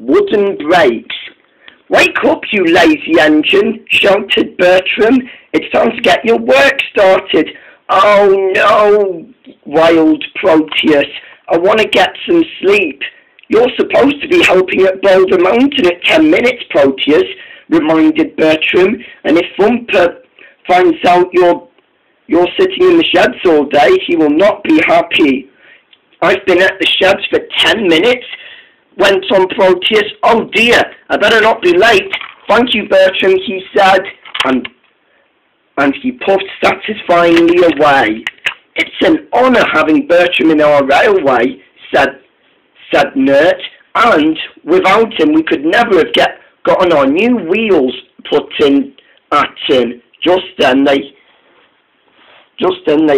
wooden brakes. "Wake up, you lazy engine," shouted Bertram. "It's time to get your work started." "Oh no," wailed Proteus. "I want to get some sleep." "You're supposed to be helping at Boulder Mountain at 10 minutes, Proteus," reminded Bertram. "And if Thumper finds out you're sitting in the sheds all day, he will not be happy." "I've been at the sheds for 10 minutes, went on Proteus. "Oh dear, I better not be late." "Thank you, Bertram," he said, and he puffed satisfyingly away. "It's an honour having Bertram in our railway," said Nert, "and without him we could never have gotten our new wheels put in at him." Just then they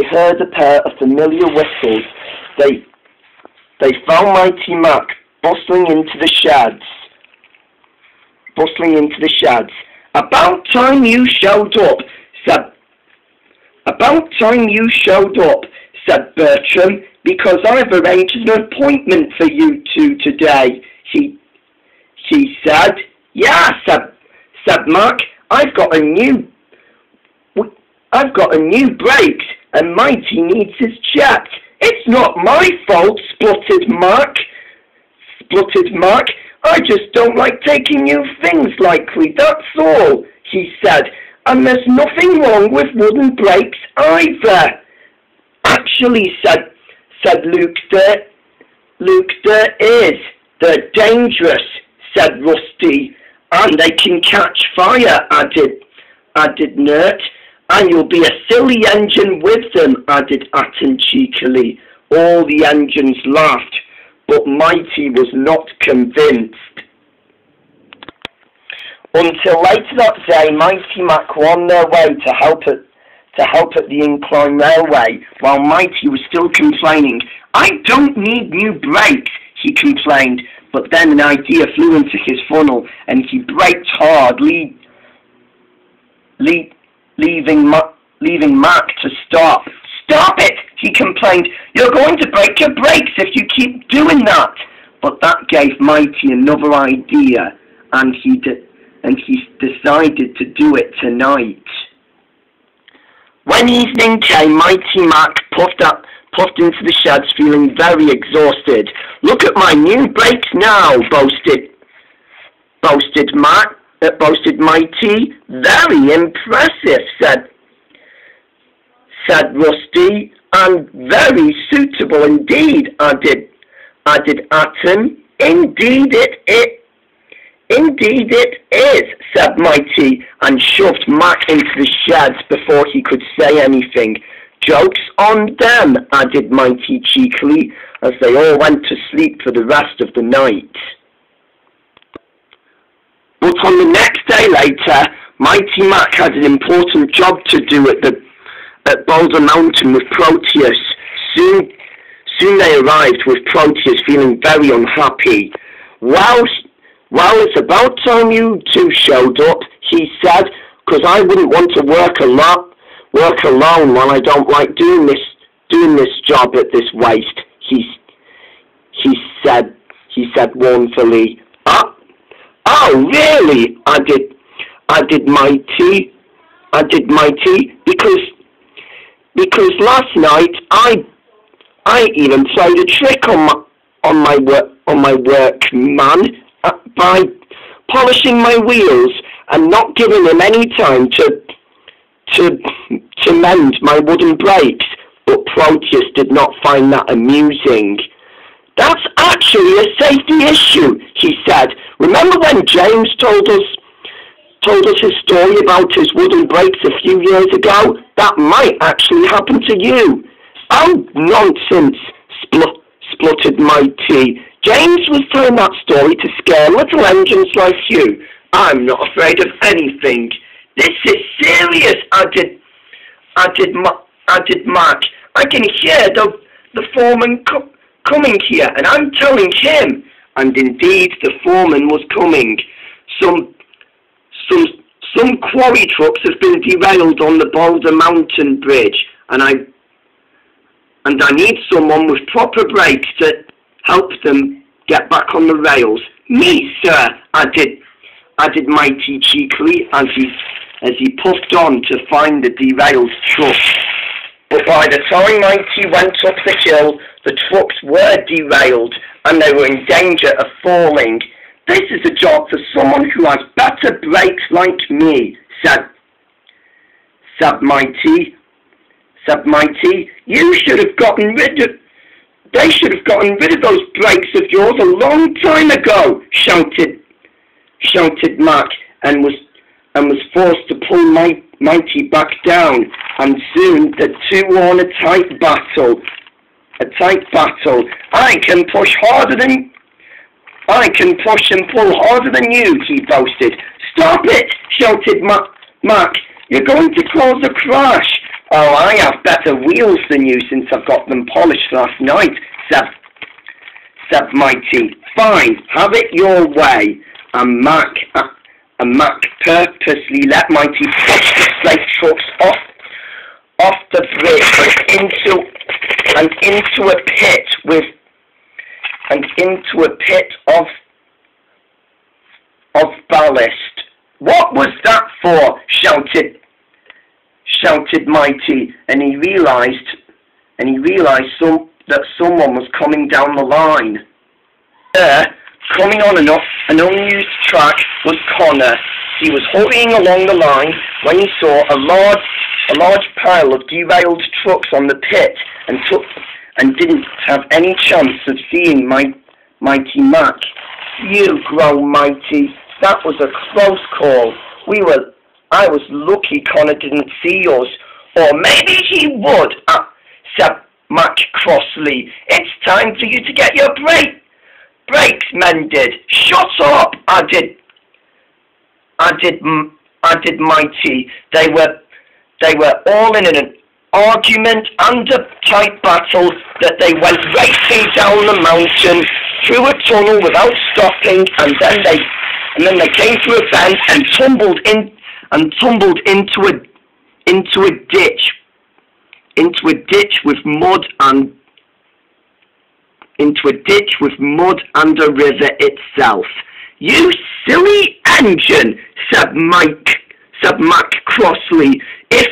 heard a pair of familiar whistles. They found Mighty Mac bustling into the sheds. "About time you showed up," said Bertram, "because I've arranged an appointment for you two today," he said. "Yeah," said Mac, I've got a new brakes, and Mighty needs his checked." "It's not my fault," spluttered Mac. "I just don't like taking new things lightly, that's all," he said. "And there's nothing wrong with wooden brakes either." "Actually," said Luke, there is. "They're dangerous," said Rusty. "And they can catch fire," added Nert. "And you'll be a silly engine with them," added Atom cheekily. All the engines laughed, but Mighty was not convinced. Until later that day, Mighty Mac were on their way to help at the incline railway, while Mighty was still complaining. "I don't need new brakes," he complained, but then an idea flew into his funnel, and he braked hard, leaving Mac to stop. "Stop it," he complained. "You're going to break your brakes if you keep doing that." But that gave Mighty another idea, and he decided to do it tonight. When evening came, Mighty Mac puffed into the sheds, feeling very exhausted. "Look at my new brakes now," boasted Mighty. "Very impressive," said Rusty. "And very suitable indeed," added Atom. Indeed it is," said Mighty, and shoved Mac into the sheds before he could say anything. "Joke's on them," added Mighty cheekily, as they all went to sleep for the rest of the night. But on the next day later, Mighty Mac had an important job to do at Boulder Mountain with Proteus. Soon they arrived, with Proteus feeling very unhappy. Well, it's about time you two showed up," he said, "'cause I wouldn't want to work alone while I don't like doing this job at this waste," he said mournfully. Oh, really?" added Mighty, because last night I even played a trick on my workman by polishing my wheels and not giving him any time to mend my wooden brakes. But Proteus did not find that amusing. "That's actually a safety issue," he said. "Remember when James told us his story about his wooden brakes a few years ago? That might actually happen to you." "Oh, nonsense," spluttered Mighty. "James was telling that story to scare little engines like you. I'm not afraid of anything." "This is serious," added Mac. "I can hear the foreman coming here, and I'm telling him." And indeed, the foreman was coming. Some quarry trucks have been derailed on the Boulder Mountain Bridge, and I need someone with proper brakes to help them get back on the rails. Me, sir, added Mighty cheekily as he puffed on to find the derailed truck. But by the time Mighty went up the hill, the trucks were derailed and they were in danger of falling. This is a job for someone who has better brakes like me, said Mighty. You should have gotten rid of... They should have gotten rid of those brakes of yours a long time ago, shouted Mac, and was forced to pull Mighty back down, and soon the two were on a tight battle. I can push and pull harder than you, he boasted. Stop it, shouted Mac. You're going to cause a crash. Oh, I have better wheels than you since I've got them polished last night, said Mighty. Fine, have it your way. And Mac purposely let Mighty push the slate trucks off the bridge and into a pit of ballast. What was that for? shouted Mighty, and he realised that someone was coming down the line. There, coming on an unused track, was Connor. He was hurrying along the line when he saw a large pile of derailed trucks on the pit and didn't have any chance of seeing Mighty Mac. You groaned Mighty. That was a close call. I was lucky Connor didn't see us. Or maybe he would, said Mac crossly. It's time for you to get your brakes mended. Shut up, added Mighty. They were all in an argument and a tight battle that they went racing down the mountain through a tunnel without stopping, and then they came to a bend and tumbled into a ditch with mud and a river itself. You silly engine, said Mac crossly. If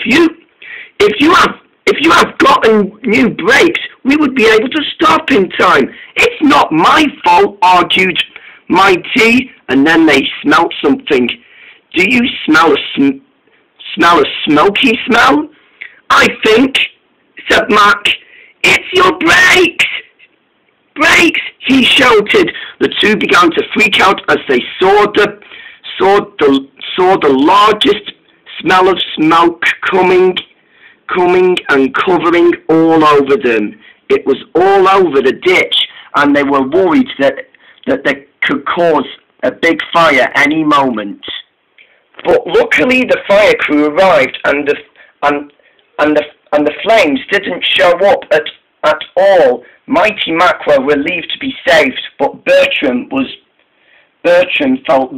you have gotten new brakes, we would be able to stop in time. It's not my fault, argued Mighty, and then they smelt something. Do you smell a smoky smell? I think, said Mac. It's your brakes! Brakes! He shouted. The two began to freak out as they saw the largest smell of smoke coming and covering all over them. It was all over the ditch, and they were worried that they could cause a big fire any moment. But luckily the fire crew arrived, and the flames didn't show up at all. Mighty Mac were relieved to be saved, but Bertram felt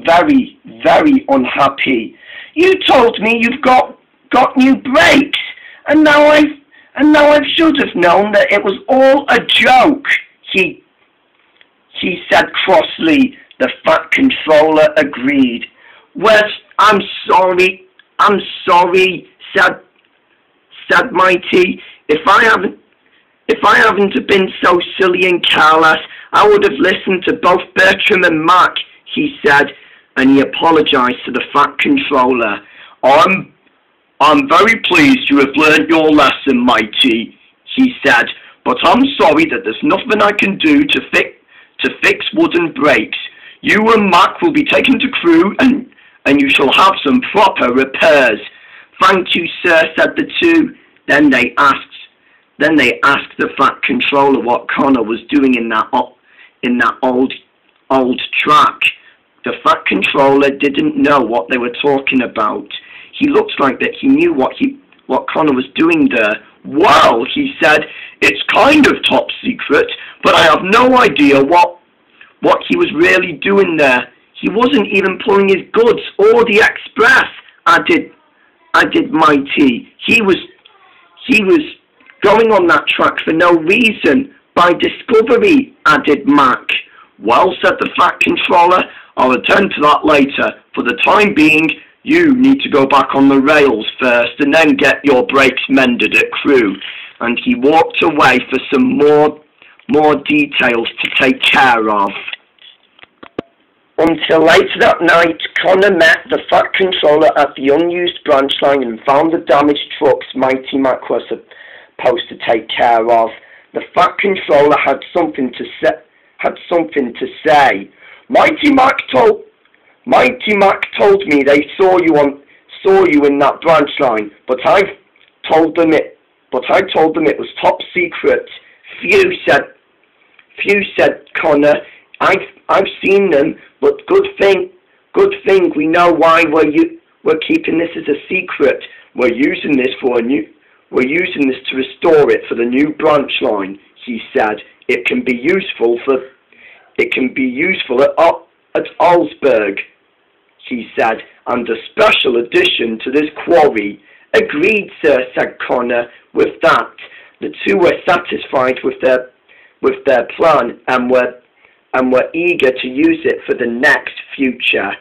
very, very unhappy. You told me you've got new brakes, and now I should have known that it was all a joke. He said crossly. The Fat Controller agreed. Well, I'm sorry, said Mighty. If I haven't been so silly and careless, I would have listened to both Bertram and Mac, he said, and he apologized to the Fat Controller. I'm very pleased you have learned your lesson, Mighty, he said, but I'm sorry that there's nothing I can do to fix wooden brakes. You and Mac will be taken to crew and you shall have some proper repairs. Thank you, sir, said the two. Then they asked the Fat Controller what Connor was doing in that old track. The Fat Controller didn't know what they were talking about. He looked like that he knew what Connor was doing there. Well, he said, it's kind of top secret, but I have no idea what he was really doing there. He wasn't even pulling his goods or the express, added Mighty. He was going on that track for no reason, by discovery, added Mac. Well, said the Fat Controller, I'll attend to that later. For the time being, you need to go back on the rails first and then get your brakes mended at Crewe. And he walked away for some more details to take care of. Until later that night, Connor met the Fat Controller at the unused branch line and found the damaged trucks Mighty Mac was supposed to take care of. The Fat Controller had something to say. Mighty Mac told me they saw you in that branch line, but I told them it was top secret. Phew, said Connor. I've seen them, but good thing we know why we're keeping this as a secret. We're using this to restore it for the new branch line, he said. It can be useful at Alsberg, he said, and a special addition to this quarry. Agreed, sir, said Connor. With that, the two were satisfied with their plan and were eager to use it for the next future.